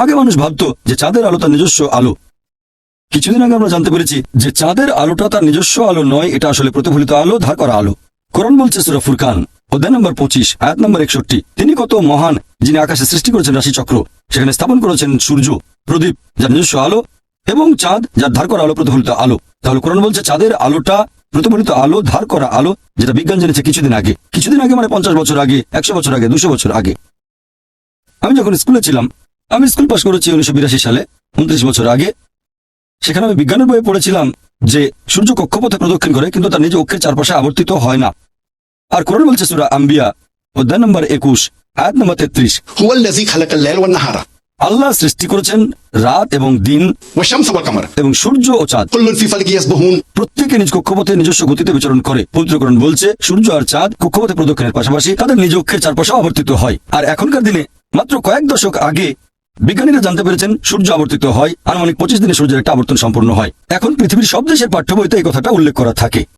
আগে মানুষ ভাবতো যে চাঁদের আলো তার নিজস্ব আলো। কিছুদিন আগে আমরা জানতে পেরেছি যে চাঁদের আলোটা তার নিজস্ব আলো নয়, এটা আসলে প্রতিফলিত আলো, ধার করা আলো। কোরআন বলছে সূরা ফুরকান অধ্যায় নম্বর 25 আয়াত নম্বর 61, তিনি কত মহান যিনি আকাশে সৃষ্টি করেছেন রাশিচক্র, সেখানে স্থাপন করেছেন সূর্য প্রদীপ যার নিজস্ব আলো এবং চাঁদ যার ধার করা আলো, প্রতিফলিত আলো। তাহলে কোরআন বলছে চাঁদের আলোটা প্রতিফলিত আলো, ধার করা আলো, যেটা বিজ্ঞান জেনেছে কিছুদিন আগে মানে 50 বছর আগে, 100 বছর আগে, 200 বছর আগে। আমি যখন স্কুলে ছিলাম, আমি স্কুল পাশ করেছি 1982 সালে, 29 বছর আগে। সেখানে আমি বিজ্ঞানের বইয়ে পড়েছিলাম যে সূর্য কক্ষপথে প্রদক্ষিণ করে, কিন্তু তার নিজ অক্ষের চারপাশে আবর্তিত হয় না। আর কোরআন বলছে সূরা আম্বিয়া অধ্যায় নম্বর 21 আয়াত নম্বর 33, হুয়াল্লাযী খালাকাল লাইলা ওয়ান নাহারা, আল্লাহ সৃষ্টি করেছেন রাত এবং দিন ওয়াশ-শামস ওয়াল কামার, এবং সূর্য ও চাঁদ, কুল্লুন ফি ফালাকি ইয়াসবাহুন। প্রত্যেকে নিজ কক্ষপথে নিজস্ব গতিতে বিচরণ করে। পবিত্র কোরআন বলছে সূর্য আর চাঁদ কক্ষপথে প্রদক্ষিণের পাশাপাশি তাদের নিজ অক্ষের চারপাশে আবর্তিত হয়। আর এখনকার দিনে মাত্র কয়েক দশক আগে বিজ্ঞানীরা জানতে পেরেছেন সূর্য আবর্তিত হয়, আনুমানিক 25 দিনে সূর্যের একটা আবর্তন সম্পূর্ণ হয়। এখন পৃথিবীর সব দেশের পাঠ্য বইতে এই কথাটা উল্লেখ করা থাকে।